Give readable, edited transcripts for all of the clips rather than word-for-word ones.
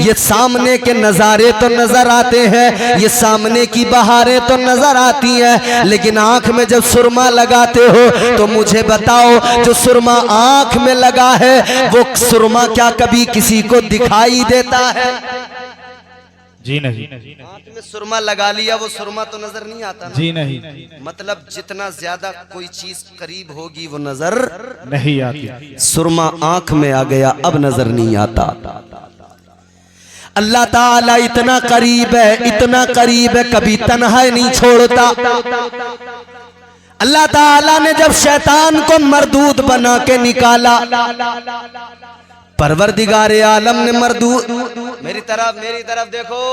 ये सामने के नज़ारे तो नजर आते हैं, ये सामने की बहारें तो नजर आती हैं, लेकिन आंख में जब सुरमा लगाते हो तो मुझे बताओ, जो सुरमा आंख में लगा है वो सुरमा क्या कभी किसी को दिखाई देता है? जी नहीं। आंख में सुरमा लगा लिया, वो सुरमा तो नजर नहीं आता ना? जी नहीं। मतलब जितना ज्यादा कोई चीज करीब होगी वो नजर नहीं आती। सुरमा आंख में आ गया, अब नजर नहीं आता। अल्लाह ताला इतना करीब है, इतना करीब है, कभी तन्हा नहीं छोड़ता। अल्लाह ताला ने जब शैतान को मरदूद बना के निकाला, परवरदिगारे आलम ने मरदूद, मेरी तरफ देखो,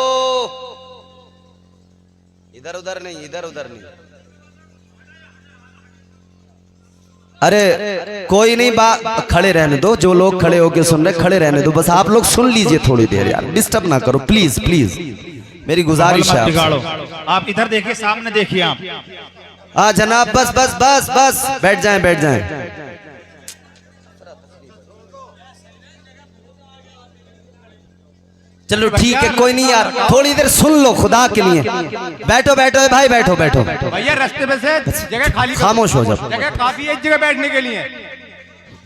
इधर उधर नहीं, इधर उधर नहीं। अरे कोई नहीं, बात खड़े रहने दो, जो लोग खड़े होके सुन रहे खड़े रहने दो, बस आप लोग सुन लीजिए थोड़ी देर यार, डिस्टर्ब ना करो प्लीज प्लीज, मेरी गुजारिश है। आप इधर देखिए, सामने देखिए आप। हाँ जनाब, बस बस बस बस, बैठ जाएं बैठ जाएं। चलो ठीक है, कोई नहीं यार, थोड़ी देर सुन लो खुदा के लिए। बैठो बैठो भाई, बैठो बैठो। भैया रास्ते में से जगह खाली, खामोश हो जाओ, जगह काफी है इस जगह बैठने के लिए।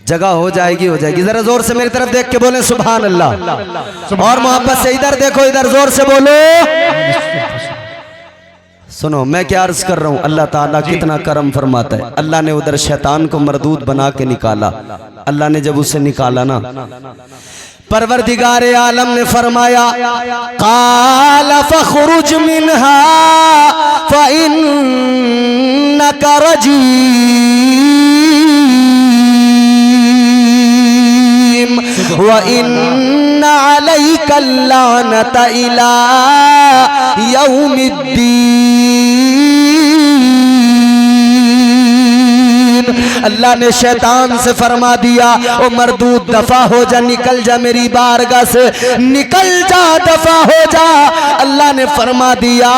जगह हो जाएगी हो जाएगी। जरा जोर से मेरी तरफ देख के बोले सुभान अल्लाह, और मोहब्बत से इधर देखो, इधर जोर से बोलो। सुनो मैं क्या अर्ज कर रहा हूँ, अल्लाह ताला कितना करम फरमाता है। अल्लाह ने उधर शैतान को मरदूद बना के निकाला। अल्लाह ने जब उसे निकाला ना, परवरदिगारे आलम ने फरमाया, काला फखरुज मिनहा फइन्नका रजीम व इन्ना अलैका लानता इला यौमिद्दीन। अल्लाह ने शैतान से फरमा दिया, ओ मरदूद दफा हो जा, निकल जा मेरी बारगाह से, निकल जा, दफा हो जा। अल्लाह ने फरमा दिया,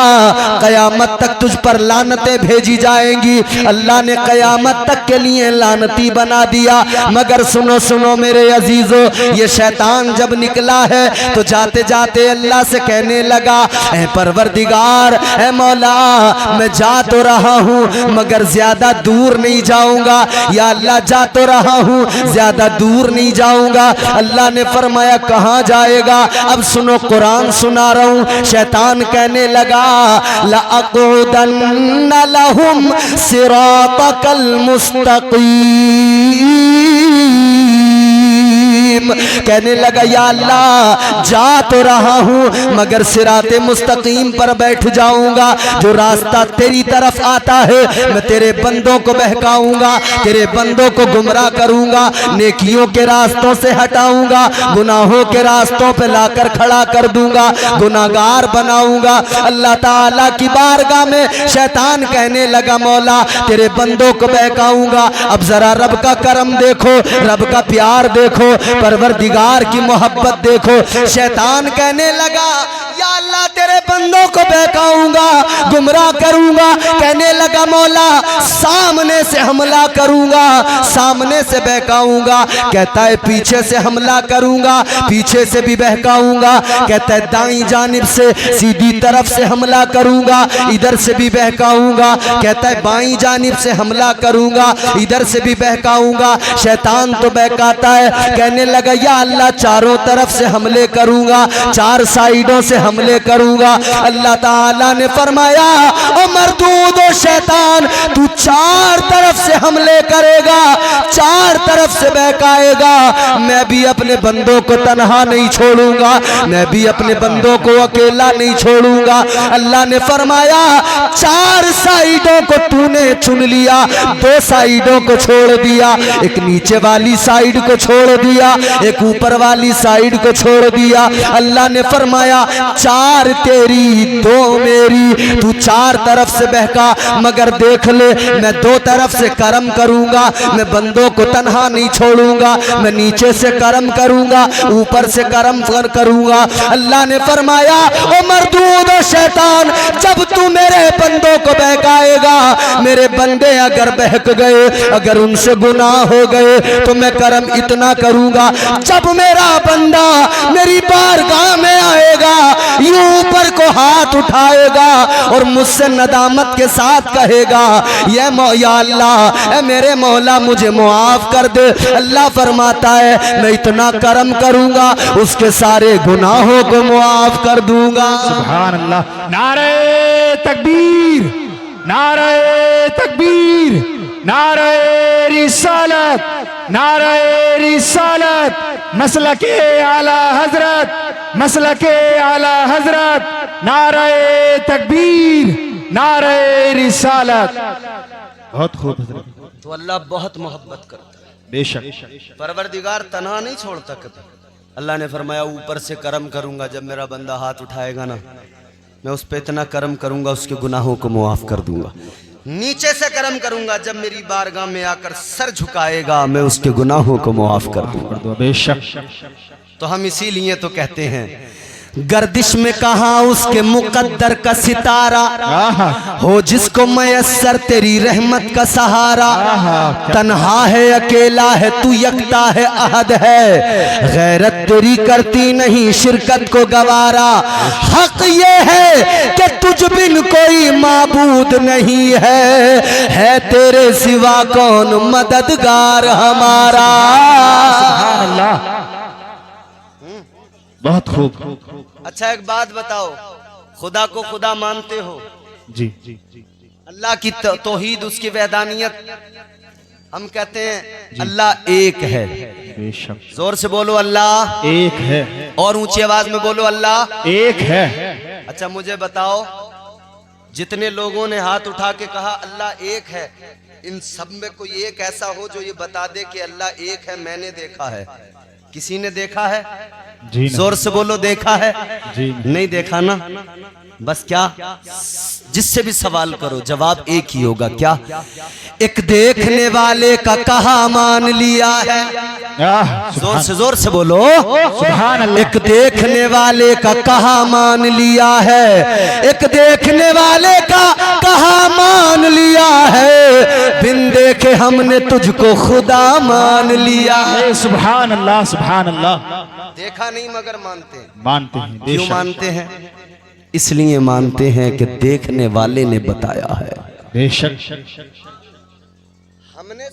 कयामत तक तुझ पर लानतें भेजी जाएंगी। अल्लाह ने कयामत तक के लिए लानती बना दिया। मगर सुनो सुनो मेरे अजीजों, ये शैतान जब निकला है तो जाते जाते अल्लाह से कहने लगा, ऐ परवरदिगार, ऐ मौला, मैं जा तो रहा हूँ मगर ज्यादा दूर नहीं जाऊंगा। या अल्लाह जा तो रहा हूँ, ज्यादा दूर नहीं जाऊंगा। अल्लाह ने फरमाया कहाँ जाएगा? अब सुनो, कुरान सुना रहा हूँ। शैतान कहने लगा, लअक़उदन्न लहुम सिरातकल मुस्तक़ीम। कहने लगा, या अल्लाह जा तो रहा हूँ मगर सिराते मुस्तकीम पर बैठ जाऊंगा। जो रास्ता तेरी तरफ आता है मैं तेरे बंदों को बहकाऊंगा, तेरे बंदों को गुमराह करूंगा, नेकियों के रास्तों से हटाऊंगा, गुनाहों के रास्तों पे लाकर खड़ा कर दूंगा, गुनाहगार बनाऊंगा। अल्लाह ताला की बारगाह में शैतान कहने लगा, मौला तेरे बंदों को बहकाऊंगा। अब जरा रब का करम देखो, रब का प्यार देखो, परवरदिगार की मोहब्बत देखो। शैतान कहने लगा, या अल्लाह तेरे बंदों को बहकाऊंगा, गुमराह करूंगा। कहने लगा, मौला सामने से हमला करूंगा, सामने से बहकाऊंगा। कहता है पीछे से हमला करूंगा, पीछे से भी बहकाऊंगा। कहता है दाईं जानिब से सीधी तरफ से हमला करूंगा, इधर से भी बहकाऊंगा। कहता है बाईं जानिब से हमला करूंगा, इधर से भी बहकाऊंगा। शैतान तो बहकाता है, कहने लगा, या अल्लाह चारों तरफ से हमले करूंगा, चार साइडों से हमले करूंगा। अल्लाह ताला ने फरमाया, ओ मरदूद ओ शैतान, तू चार तरफ से हमले करेगा, चार तरफ से बहकाएगा। मैं भी अपने बंदों को तन्हा नहीं छोड़ूंगा, मैं भी अपने बंदों को अकेला नहीं छोड़ूंगा। अल्लाह ने फरमाया, चार साइडों को तूने चुन लिया, दो साइडों को छोड़ दिया, एक नीचे वाली साइड को छोड़ दिया, एक ऊपर वाली साइड को छोड़ दिया। अल्लाह ने फरमाया, चार तेरी दो मेरी, तू चार तरफ से बहका, मगर देख ले मैं दो तरफ से करम करूंगा, मैं बंदों को तन्हा नहीं छोड़ूंगा, मैं नीचे से करम करूंगा, ऊपर से करम करूंगा। अल्लाह ने फरमाया, ओ मरदूद ओ शैतान, जब तू मेरे बंदों को बहकाएगा, मेरे बंदे अगर बहक गए, अगर उनसे गुनाह हो गए, तो मैं करम इतना करूंगा, जब मेरा बंदा मेरी बारगाह में हाथ उठाएगा और मुझसे नदामत के साथ कहेगा या अल्लाह ए मेरे मौला मुझे मुआफ कर दे, अल्लाह फरमाता है मैं इतना करम करूंगा उसके सारे गुनाहों को मुआफ कर दूंगा। सुभान अल्लाह। नारे तकबीर, नारे तकबीर, नारे रिसालत, नारे रिसालत, मसलके आला हजरत, मसलके आला हजरत, नारे तकबीर, नारे रिसालत। बहुत खूब हजरत। तो अल्लाह बहुत मोहब्बत करता है, बेशक। परवरदिगार तन्हा नहीं छोड़ता कभी। अल्लाह ने फरमाया ऊपर से करम करूंगा, जब मेरा बंदा हाथ उठाएगा ना मैं उस पे इतना करम करूंगा उसके गुनाहों को मुआफ कर दूंगा। नीचे से करम करूंगा, जब मेरी बारगाह में आकर सर झुकाएगा मैं उसके गुनाहों को मुआफ कर दूंगा। बेशक। तो हम इसीलिए तो कहते हैं गर्दिश में कहाँ उसके मुकद्दर का सितारा, हो जिसको मयस्सर तेरी रहमत का सहारा। तन्हा है अकेला है तू यकता है अहद है, गैरत तेरी करती नहीं शिरकत को गवारा। हक ये है कि तुझ बिन कोई माबूद नहीं है तेरे सिवा कौन मददगार हमारा। बहुत खूब। अच्छा एक बात बताओ, खुदा को खुदा मानते हो? जी। अल्लाह की तौहीद उसकी वहदानियत हम कहते हैं अल्लाह एक है। बेशक। जोर से बोलो अल्लाह एक है। और ऊंची आवाज में बोलो अल्लाह एक है। अच्छा मुझे बताओ, जितने लोगों ने हाथ उठा के कहा अल्लाह एक है, इन सब में कोई एक ऐसा हो जो ये बता दे कि अल्लाह एक है? मैंने देखा है। किसी ने देखा है? जी जोर से बोलो देखा है? जी नहीं देखा ना? बस क्या जिससे भी सवाल करो जवाब एक ही होगा, क्या? एक देखने वाले का कहा मान लिया है। जोर से बोलो सुभान अल्लाह। एक देखने वाले का कहा मान लिया है, एक देखने वाले का कहा मान लिया है, बिन देखे हमने तुझको खुदा मान लिया है। सुभान अल्लाह, सुभान अल्लाह। देखा नहीं मगर मानते हैं। मानते हैं। क्यों मानते हैं? इसलिए मानते हैं कि देखने वाले ने बताया है। बेशक। हमने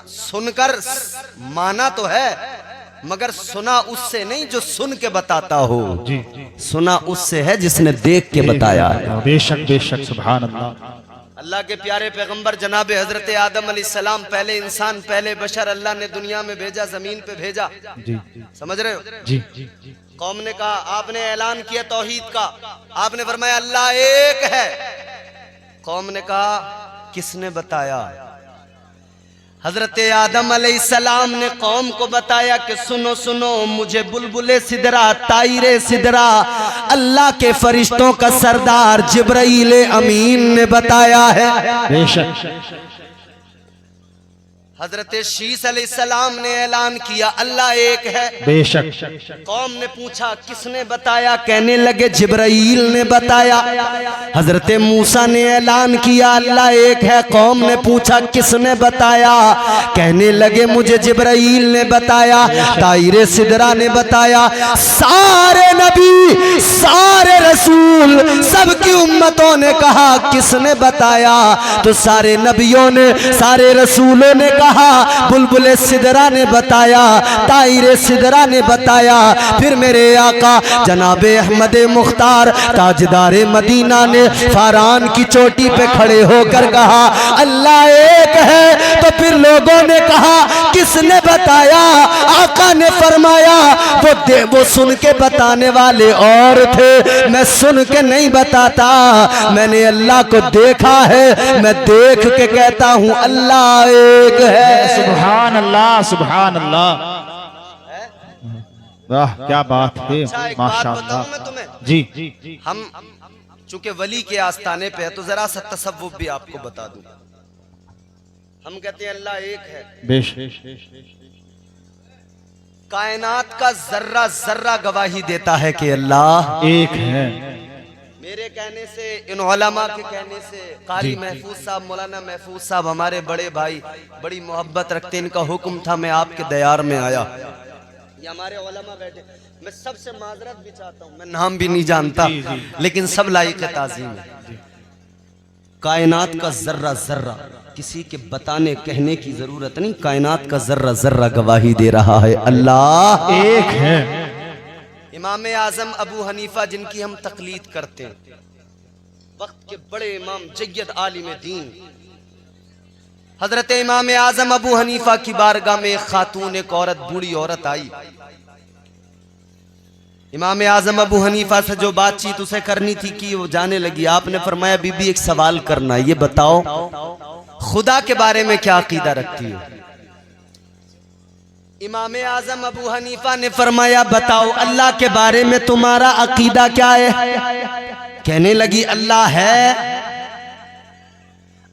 सुनकर माना तो है, मगर सुना उससे नहीं जो सुन के बताता हो। जी। सुना उससे है जिसने देख के बताया है। बेशक बेशक। सुभान अल्लाह। अल्लाह के प्यारे पैगंबर जनाब हजरत आदम अलैहिस्सलाम, पहले इंसान पहले बशर अल्लाह ने दुनिया में भेजा, जमीन पे भेजा। जी। समझ रहे हो? जी। कौम ने कहा, आपने ऐलान किया तौहीद का, आपने फरमाया अल्लाह एक है। कौम ने कहा किसने बताया? हजरत आदम अलैहिस्सलाम ने कौम को बताया कि सुनो सुनो, मुझे बुलबुले सिदरा तायरे सिदरा अल्लाह के फरिश्तों का सरदार जिब्राईल अमीन ने बताया है। बेशक। हजरत शीस अलैहिस्सलाम ने ऐलान किया अल्लाह एक है। बेशक। कौम ने पूछा किसने बताया? कहने लगे जिब्राईल ने बताया। हजरत मूसा ने ऐलान किया अल्लाह एक है। कौम ने पूछा किसने बताया? कहने लगे मुझे जिब्राईल ने बताया। तायरे सिदरा ने बताया। सारे नबी, सारे रसूल, सबकी उम्मतों ने कहा किसने बताया? तो सारे नबियों ने, सारे रसूलों ने कहा बुलबुले सिदरा ने बताया, तायरे सिदरा ने बताया। फिर मेरे आका जनाबे अहमद मुख्तार ताजदारे मदीना ने फारान की चोटी पे खड़े होकर कहा अल्लाह एक है। तो फिर लोगों ने कहा किसने बताया? आका ने फरमाया वो सुन के बताने वाले और थे, मैं सुन के नहीं बताता, मैंने अल्लाह को देखा है, मैं देख के कहता हूँ अल्लाह एक है। सुभान अल्लाह, सुभान अल्लाह। वाह क्या बात है। अच्छा, एक बात बताऊं माशाअल्लाह। मैं तुम्हें? जी। हम चूंकि वली के आस्थाने पे है तो जरा सा तसव्वुफ भी आपको बता दूं। हम कहते हैं अल्लाह एक है। बेशक। कायनात का जर्रा जर्रा गवाही देता है कि अल्लाह एक है। मेरे कहने से, इन उलमा के कहने से, कारी महफूज साहब, मौलाना महफूज साहब हमारे बड़े भाई, बड़ी मोहब्बत रखते, इनका हुक्म था मैं आपके दयार में आया। ये हमारे उलमा बैठे, मैं सबसे माजरत भी चाहता हूँ, मैं नाम भी नहीं जानता, लेकिन सब लायक ताज़ीम है। कायनात का जर्रा जर्रा, किसी के बताने कहने की जरूरत नहीं, कायनात का जर्रा जर्रा गवाही दे रहा है अल्लाह एक है। इमाम आजम अबू हनीफा जिनकी हम तकलीद करते हैं, वक्त के बड़े इमाम जय्यद आलिम दीन हजरत इमाम आजम अबू हनीफा की बारगाह में एक खातून, एक औरत, बूढ़ी औरत आई। इमाम आजम अबू हनीफा से जो बातचीत उसे करनी थी कि वो जाने लगी। आपने फरमाया बीबी एक सवाल करना है, ये बताओ खुदा के बारे में क्या अकीदा रखती हो? इमाम आजम अबू हनीफा ने फरमाया बताओ अल्लाह के बारे में तुम्हारा अकीदा क्या है? कहने लगी अल्लाह है।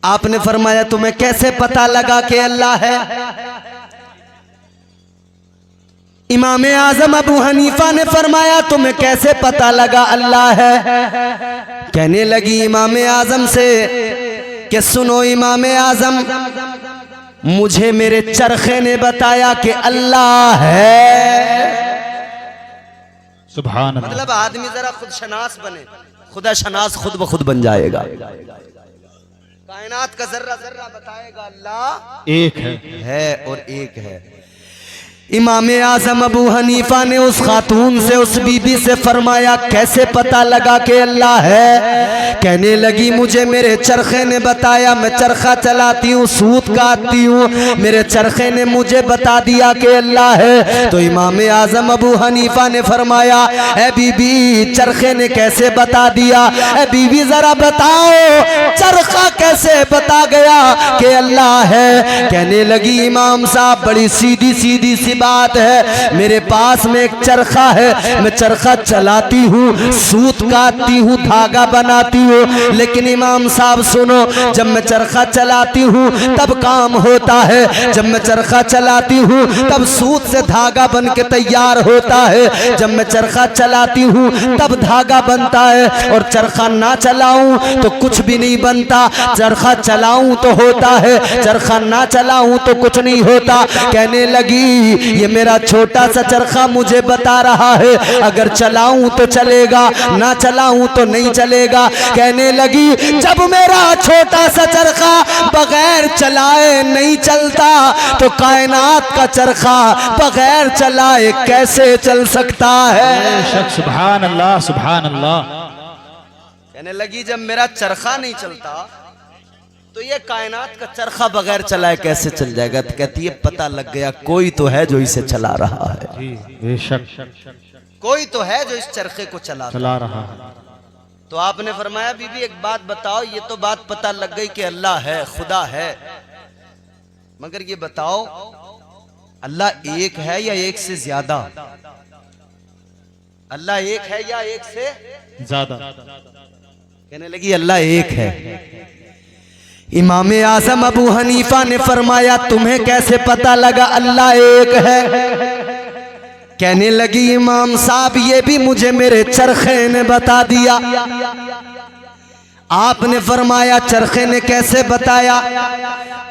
आपने फरमाया तुम्हें कैसे पता लगा कि अल्लाह है? इमाम आजम अबू हनीफा ने फरमाया तुम्हें कैसे पता लगा अल्लाह है? कहने लगी इमाम आजम से कि सुनो इमाम आजम, मुझे मेरे चरखे ने बताया कि अल्लाह है। सुभान अल्लाह। मतलब आदमी जरा खुद शनास बने, खुदा शनास खुद ब खुद बन जाएगा। कायनात का जर्रा जर्रा बताएगा अल्लाह एक है और एक है। इमाम आजम अबू हनीफा ने उस खातून से, उस बीबी से फरमाया कैसे पता लगा कि अल्लाह है? कहने लगी मुझे मेरे चरखे ने बताया, मैं चरखा चलाती हूँ, सूत काटती हूँ, मेरे चरखे ने मुझे बता दिया कि अल्लाह है। तो इमाम आजम अबू हनीफा ने फरमाया ए बीबी चरखे ने कैसे बता दिया? ए बीबी जरा बताओ चरखा कैसे बता गया कि अल्लाह है? कहने लगी इमाम साहब बड़ी सीधी सीधी सी बात है, मेरे पास में एक चरखा है, मैं चरखा चलाती हूँ, सूत काटती हूँ, धागा बनाती हूँ, लेकिन इमाम साहब सुनो, जब मैं चरखा चलाती हूँ तब काम होता है, जब मैं चरखा चलाती हूँ तब सूत से धागा बन के तैयार होता है, जब मैं चरखा चलाती हूँ तब धागा बनता है, और चरखा ना चलाऊं तो कुछ भी नहीं बनता, चरखा चलाऊं तो होता है, चरखा ना चलाऊं तो कुछ नहीं होता। कहने लगी ये मेरा छोटा सा चरखा मुझे बता रहा है, अगर चलाऊं तो चलेगा, ना चलाऊं तो नहीं चलेगा। कहने लगी जब मेरा छोटा सा चरखा बगैर चलाए नहीं चलता तो कायनात का चरखा बगैर चलाए कैसे चल सकता है? सुभान अल्लाह सुभान अल्लाह। कहने लगी जब मेरा चरखा नहीं चलता तो ये कायनात का चरखा बगैर चलाए कैसे चल जाएगा? तो कहती है पता लग गया, कोई तो है जो इसे चला रहा है, बेशक कोई तो है जो इस चरखे को चला रहा है। तो आपने फरमाया बीबी एक बात बताओ, ये तो बात पता लग गई कि अल्लाह है, खुदा है, मगर ये बताओ अल्लाह एक है या एक से ज्यादा? अल्लाह एक है या एक से ज्यादा? कहने लगी अल्लाह एक है। इमाम आजम अबू हनीफा ने फरमाया तुम्हें कैसे पता लगा अल्लाह एक है? कहने लगी इमाम साहब ये भी मुझे मेरे चरखे ने बता दिया। आपने फरमाया चरखे ने कैसे बताया?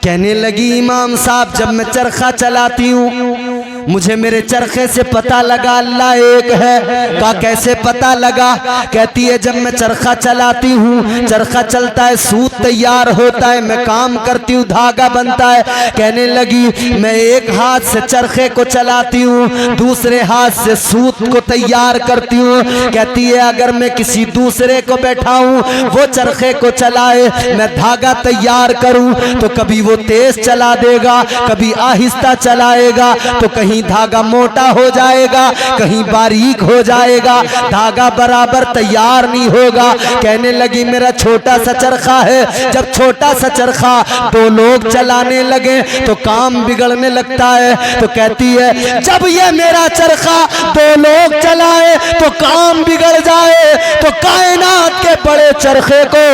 कहने लगी इमाम साहब जब मैं चरखा चलाती हूँ मुझे मेरे चरखे से पता लगा अल्लाह एक है। का कैसे पता लगा? कहती है जब मैं चरखा चलाती हूँ, चरखा चलता है, सूत तैयार होता है, मैं काम करती हूँ, धागा बनता है। कहने लगी मैं एक हाथ से चरखे को चलाती हूँ, दूसरे हाथ से सूत को तैयार करती हूँ। कहती है अगर मैं किसी दूसरे को बैठाऊं वो चरखे को चलाए, मैं धागा तैयार करूं तो कभी वो तेज चला देगा, कभी आहिस्ता चलाएगा, तो कहीं धागा मोटा हो जाएगा, कहीं बारीक हो जाएगा, धागा बराबर तैयार नहीं होगा। कहने लगी मेरा छोटा सा चरखा है, जब छोटा सा चरखा दो लोग चलाने लगे तो काम बिगड़ने लगता है। तो कहती है जब ये मेरा चरखा दो लोग चलाए तो काम बिगड़ जाए, तो कायनात के बड़े चरखे को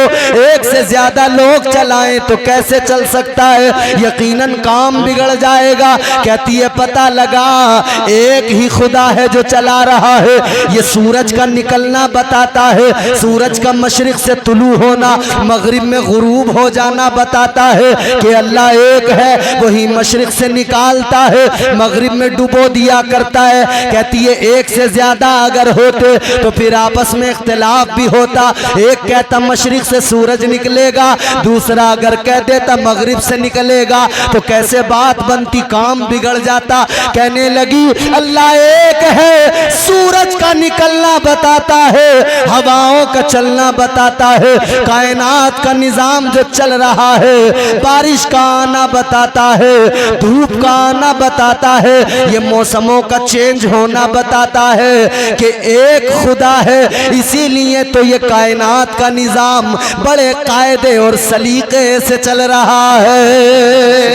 एक से ज्यादा लोग चलाएं तो कैसे चल सकता है? यकीनन काम बिगड़ जाएगा। कहती है पता लगा लगा एक ही खुदा है जो चला रहा है। ये सूरज का निकलना बताता है, सूरज का मशरिक से तुलू होना, मगरिब में गुरूब हो जाना बताता है कि अल्लाह एक है। वही मशरिक से निकालता है, मगरिब में डुबो दिया करता है। कहती है एक से ज्यादा अगर होते तो फिर आपस में इख्तिलाफ भी होता। एक कहता मशरिक से सूरज निकलेगा, दूसरा अगर कह देता मगरिब से निकलेगा, तो कैसे बात बनती, काम बिगड़ जाता। कहने लगी अल्लाह एक है, सूरज का निकलना बताता है, हवाओं का चलना बताता है, कायनात का निजाम जो चल रहा है, बारिश का आना बताता है, धूप का आना बताता है, ये मौसमों का चेंज होना बताता है कि एक खुदा है। इसीलिए तो ये कायनात का निजाम बड़े कायदे और सलीके से चल रहा है।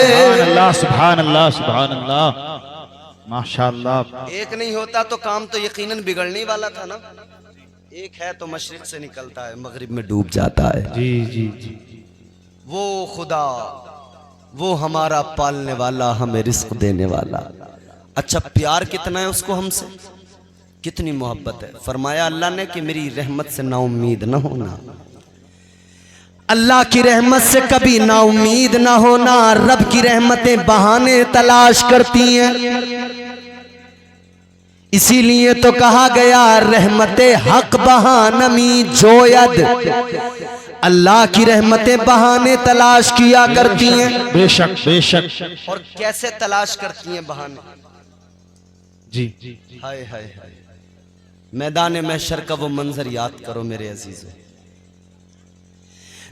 सुभान अल्लाह, सुभान अल्लाह, सुभान अल्लाह, माशाअल्लाह। एक नहीं होता तो काम तो यकीनन बिगड़ने वाला था ना। एक है तो मशरिक से निकलता है, मगरिब में डूब जाता है। जी जी जी, वो खुदा, वो हमारा पालने वाला, हमें रिस्क देने वाला। अच्छा प्यार कितना है उसको हमसे, कितनी मोहब्बत है। फरमाया अल्लाह ने कि मेरी रहमत से नाउम्मीद न होना, अल्लाह की रहमत से कभी नाउम्मीद ना होना। रब की रहमतें बहाने तलाश करती हैं, इसीलिए तो कहा गया रहमते हक बहानमी जोयद। अल्लाह की रहमतें बहाने तलाश किया करती हैं। बेशक बेशक। और कैसे तलाश करती हैं बहाने? जी, हाय हाय हाय, मैदान महशर का वो मंजर याद करो मेरे अजीजों।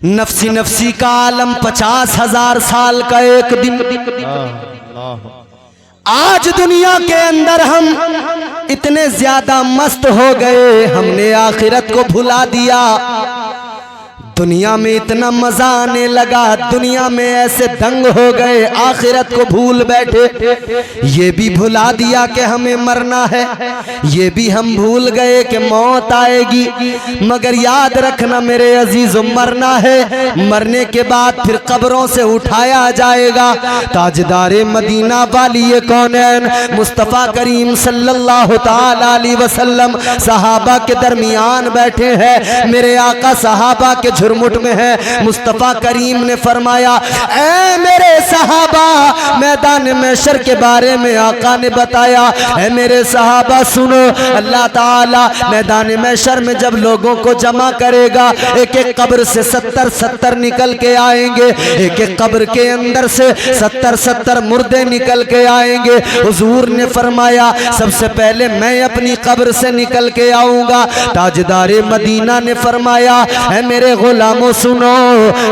नफसी नफसी का आलम 50,000 साल का एक दिन। आज दुनिया के अंदर हम इतने ज्यादा मस्त हो गए, हमने आखिरत को भुला दिया। दुनिया में इतना मजा आने लगा, दुनिया में ऐसे दंग हो गए, आखिरत को भूल बैठे। ये भी भुला दिया कि हमें मरना है, ये भी हम भूल गए कि मौत आएगी। मगर याद रखना मेरे अजीजों, मरना है, मरने के बाद फिर कब्रों से उठाया जाएगा। ताजदारे मदीना वाली ये कौनैन मुस्तफ़ा करीम सल्लल्लाहु ताला अलैहि वसल्लम सहाबा के दरमियान बैठे हैं। मेरे आका सहाबा के झुरमुट में है। मुस्तफ़ा करीम ने फरमाया ऐ मेरे सहाबा, मैदान महशर के बारे में आका ने बताया, ऐ मेरे सहाबा सुनो, अल्लाह ताला मैदान महशर में जब लोगों को जमा करेगा, एक एक कब्र से 70 निकल के आएंगे, एक एक कब्र के अंदर से 70 मुर्दे निकल के आएंगे। हुजूर ने फरमाया सबसे पहले मैं अपनी कब्र से निकल के आऊंगा। ताजदारे मदीना ने फरमाया ऐ मेरे गुलामों सुनो,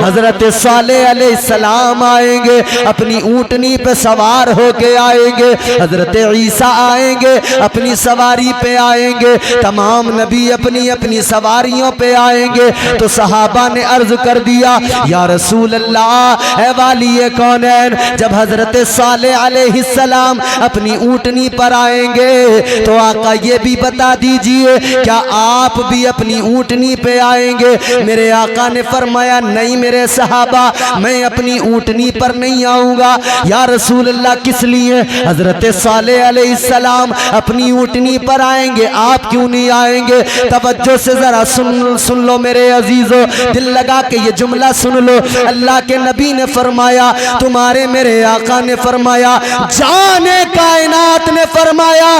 हजरत सालेह अलैहिस्सलाम आएंगे, अपनी ऊंटनी पे सवार होके आएंगे। हजरत ईसा आएंगे, अपनी सवारी पे आएंगे। तमाम नबी अपनी अपनी सवारियों पे आएंगे। तो सहाबा ने अर्ज कर दिया या रसूल अल्लाह, ऐ वाली कौनैन, जब हजरत सालेह अलैहिस्सलाम अपनी ऊंटनी पर आएंगे तो आका ये भी बता दीजिए क्या आप भी अपनी ऊंटनी पे आएंगे? मेरे आका ने फरमाया नहीं मेरे सहाबा, मैं अपनी ऊंटनी पर नहीं आऊंगा। या रसूल अल्लाह किस लिए? हजरत सालेह अलैहिस्सलाम अपनी ऊंटनी पर आएंगे, आप क्यों नहीं आएंगे? तवज्जो से जरा सुन लो मेरे अजीजों, दिल लगा के ये जुमला सुन लो। अल्लाह के नबी ने फरमाया, तुम्हारे मेरे आका ने फरमाया, जाने कायनात ने फरमाया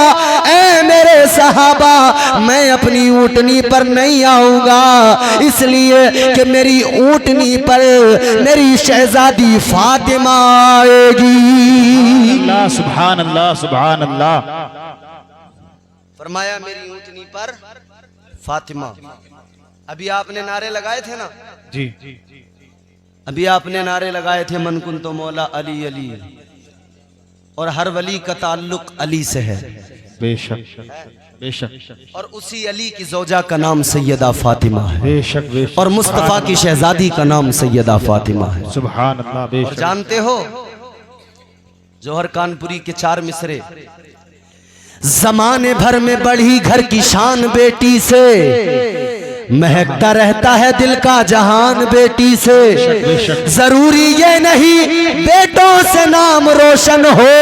ऐ मेरे सहाबा, मैं अपनी ऊंटनी पर नहीं आऊंगा, इसलिए कि मेरी ऊंटनी पर मेरी शहजादी फातिमा आएगी। अल्लाह, सुभान अल्लाह, सुभान अल्लाह। फरमाया मेरी ऊंटनी पर फातिमा। अभी आपने नारे लगाए थे ना जी, अभी आपने नारे लगाए थे मन कुन तो मौला अली अली, और हर वली का ताल्लुक अली से है। बेशक बेशक, और उसी अली की ज़ौजा का नाम सैयदा फातिमा है। बेशक बेशक। और मुस्तफ़ा की शहजादी का नाम सैयदा फातिमा है। सुभान अल्लाह, और बेशक। जानते हो जौहर कानपुरी के 4 मिसरे, जमाने भर में बढ़ी घर की शान बेटी से, महकता रहता है दिल का जहान बेटी से। जरूरी ये नहीं बेटों से नाम रोशन हो,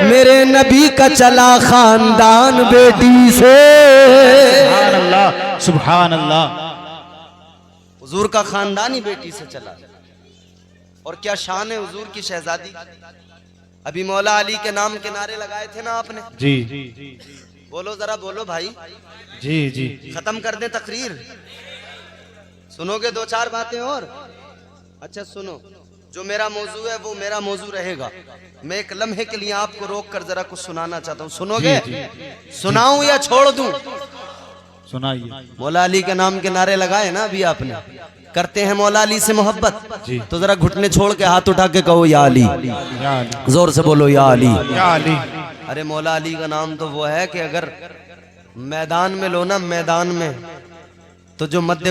मेरे नबी का चला खानदान बेटी से। सुभान अल्लाह, सुभान अल्लाह। हुजूर का खानदान ही बेटी से चला। और क्या शान है हुजूर की शहजादी। अभी मौला अली के नाम के नारे लगाए थे ना आपने। जी बोलो जरा बोलो भाई। जी जी। खत्म कर दें तकरीर। सुनोगे दो चार बातें और। अच्छा सुनो, जो मेरा मौजू है वो मेरा मौजू रहेगा। मैं एक लम्हे के लिए आपको रोक कर जरा कुछ सुनाना चाहता हूँ। सुनोगे? सुनाऊं या छोड़ दूं? सुनाइए। मौला अली के नाम के नारे लगाए ना अभी आपने। करते हैं मौला अली से मोहब्बत, तो जरा घुटने छोड़ के हाथ उठा के कहो या अली। या अली। जोर से बोलो या अली। या अली। अरे मौला अली का नाम तो वो है कि अगर मैदान में लो ना, मैदान में, तो जो मध्य